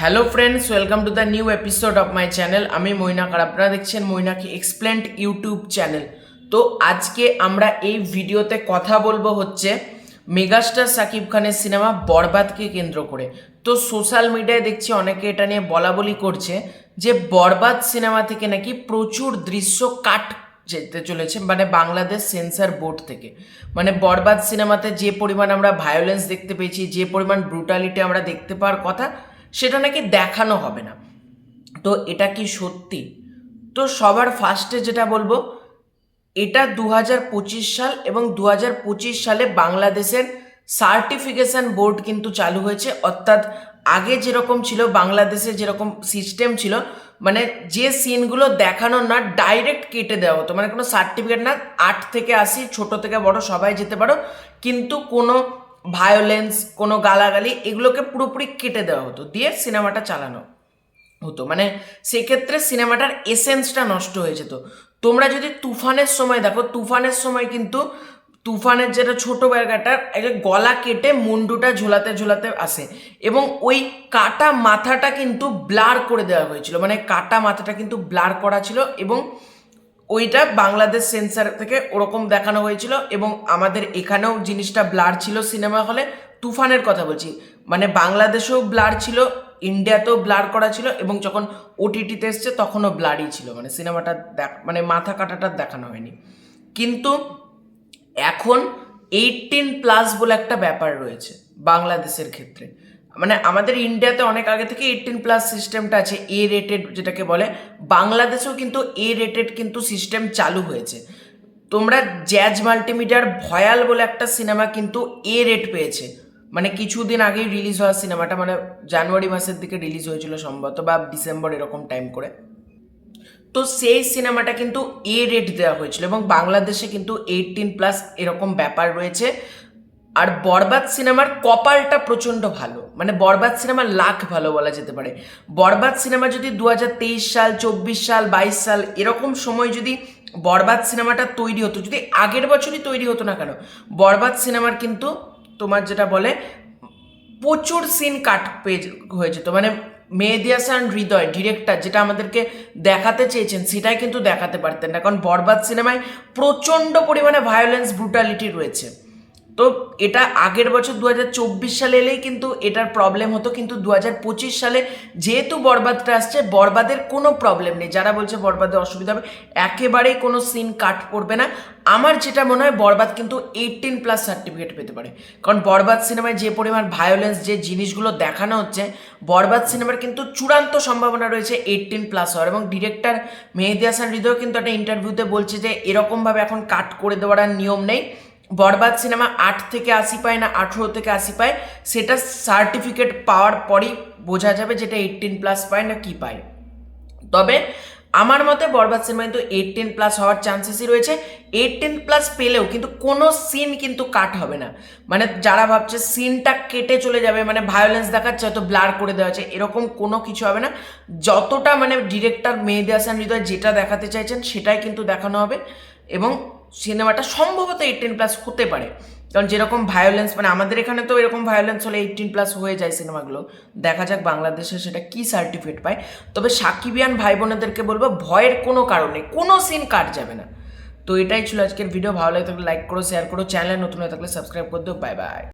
Hello friends, welcome to the new episode of my channel. আমি মৈনাক আর আপনারা দেখছেন Mainak explained YouTube channel. তো আজকে আমরা এই ভিডিওতে কথা বলবো হচ্ছে মেগাস্টার শাকিব খানের সিনেমা বরবাদকে কেন্দ্র করে। তো সোশ্যাল মিডিয়ায় দেখছি অনেকে এটা নিয়ে বলাবলি করছে যে বরবাদ সিনেমা থেকে নাকি প্রচুর দৃশ্য কাট যেতে চলেছে, মানে বাংলাদেশ সেন্সর বোর্ড থেকে। মানে বরবাদ সিনেমাতে যে পরিমাণ আমরা ভায়োলেন্স দেখতে পেয়েছি, যে পরিমাণ ব্রুটালিটি আমরা দেখতে পাওয়ার কথা, সেটা নাকি দেখানো হবে না। তো এটা কি সত্যি? তো সবার ফার্স্টে যেটা বলবো, এটা 2025 সাল এবং 2025 সালে বাংলাদেশের সার্টিফিকেশন বোর্ড কিন্তু চালু হয়েছে। অর্থাৎ আগে যেরকম ছিল বাংলাদেশে, যেরকম সিস্টেম ছিল, মানে যে সিনগুলো দেখানোর না ডাইরেক্ট কেটে দেওয়া হতো, মানে কোনো সার্টিফিকেট না, 8 থেকে 80 ছোট থেকে বড় সবাই যেতে পারো, কিন্তু কোনো ভায়োলেন্স, কোনো গালাগালি এগুলোকে পুরোপুরি কেটে দেওয়া হতো, দিয়ে সিনেমাটা চালানো হতো। মানে সেক্ষেত্রে সিনেমাটার এসেন্সটা নষ্ট হয়ে যেত। তোমরা যদি তুফানের সময় দেখো, তুফানের সময় কিন্তু তুফানের যেটা ছোট ব্যাগাটার একটা গলা কেটে মুন্ডুটা ঝোলাতে ঝোলাতে আসে, এবং ওই কাটা মাথাটা কিন্তু ব্লার করে দেওয়া হয়েছিল, মানে কাটা মাথাটা কিন্তু ব্লার করা ছিল, এবং ওইটা বাংলাদেশ সেন্সার থেকে ওরকম দেখানো হয়েছিল। এবং আমাদের এখানেও জিনিসটা ব্লার ছিল সিনেমা হলে, তুফানের কথা বলছি, মানে বাংলাদেশেও ব্লার ছিল, ইন্ডিয়াতেও ব্লার করা ছিল, এবং যখন ওটিটিতে এসছে তখনও ব্লারই ছিল, মানে সিনেমাটা মানে মাথা কাটাটা দেখানো হয়নি। কিন্তু এখন 18+ বলে একটা ব্যাপার রয়েছে বাংলাদেশের ক্ষেত্রে। মানে আমাদের ইন্ডিয়াতে অনেক আগে থেকে 18+ সিস্টেমটা আছে, এ রেটেড যেটাকে বলে। বাংলাদেশেও কিন্তু এ রেটেড কিন্তু সিস্টেম চালু হয়েছে। তোমরা জ্যাজ মাল্টিমিডিয়ার ভয়াল বলে একটা সিনেমা কিন্তু এ রেট পেয়েছে, মানে কিছুদিন আগেই রিলিজ হওয়া সিনেমাটা, মানে জানুয়ারি মাসের দিকে রিলিজ হয়েছিল সম্ভবত, বা ডিসেম্বর এরকম টাইম করে। তো সেই সিনেমাটা কিন্তু এ রেট দেওয়া হয়েছিল, এবং বাংলাদেশে কিন্তু 18+ এরকম ব্যাপার রয়েছে। আর বরবাদ সিনেমার কপালটা প্রচণ্ড ভালো, মানে বরবাদ সিনেমার লাখ ভালো বলা যেতে পারে। বরবাদ সিনেমা যদি 2023 সাল, 24 সাল, 22 সাল এরকম সময় যদি বরবাদ সিনেমাটা তৈরি হতো, যদি আগের বছরই তৈরি হতো না কেন, বরবাদ সিনেমার কিন্তু তোমার যেটা বলে প্রচুর সিন কাট পেয়ে হয়ে যেত। মানে মেহেদী হাসান হৃদয় ডিরেক্টর যেটা আমাদেরকে দেখাতে চেয়েছেন সেটাই কিন্তু দেখাতে পারতেন না, কারণ বরবাদ সিনেমায় প্রচণ্ড পরিমাণে ভায়োলেন্স, ব্রুটালিটি রয়েছে। তো এটা আগের বছর 2024 সালে এলেই কিন্তু এটার প্রবলেম হতো, কিন্তু 2025 সালে যেহেতু বরবাদটা আসছে, বরবাদের কোনো প্রবলেম নেই। যারা বলছে বরবাদে অসুবিধা হবে, একেবারেই কোনো সিন কাট পড়বে না। আমার যেটা মনে হয় বরবাদ কিন্তু 18+ সার্টিফিকেট পেতে পারে, কারণ বরবাদ সিনেমায় যে পরিমাণ ভায়োলেন্স, যে জিনিসগুলো দেখানো হচ্ছে, বরবাদ সিনেমার কিন্তু চূড়ান্ত সম্ভাবনা রয়েছে 18+ হওয়ার। এবং ডিরেক্টর মেহেদী হাসান হৃদয় কিন্তু একটা ইন্টারভিউতে বলছে যে এরকমভাবে এখন কাট করে দেওয়ার আর নিয়ম নেই। বরবাদ সিনেমা 8 থেকে 80 পায় না 18 থেকে 80 পায়, সেটা সার্টিফিকেট পাওয়ার পরই বোঝা যাবে যেটা 18+ পায় না কি পায়। তবে আমার মতে বরবাদ সিনেমা কিন্তু 18+ হওয়ার চান্সেসই রয়েছে। 18+ পেলেও কিন্তু কোনো সিন কিন্তু কাট হবে না। মানে যারা ভাবছে সিনটা কেটে চলে যাবে, মানে ভায়োলেন্স দেখাচ্ছে হয়তো ব্লার করে দেওয়া আছে, এরকম কোনো কিছু হবে না। যতটা মানে ডিরেক্টর মেহেদী হাসান হৃদয় যেটা দেখাতে চাইছেন সেটাই কিন্তু দেখানো হবে, এবং সিনেমাটা সম্ভবত 18+ হতে পারে। কারণ যেরকম ভায়োলেন্স, মানে আমাদের এখানে তো এরকম ভায়োলেন্স হলে 18+ হয়ে যায় সিনেমাগুলো। দেখা যাক বাংলাদেশে সেটা কি সার্টিফিকেট পায়। তবে সাকিবিয়ান ভাই বোনেদেরকে বলবো, ভয়ের কোনো কারণে কোনো সিন কাট যাবে না। তো এটাই ছিল আজকের ভিডিও। ভালো লাগে থাকলে লাইক করো, শেয়ার করো, চ্যানেলে নতুন হয়ে থাকলে সাবস্ক্রাইব করে দিও। Bye bye.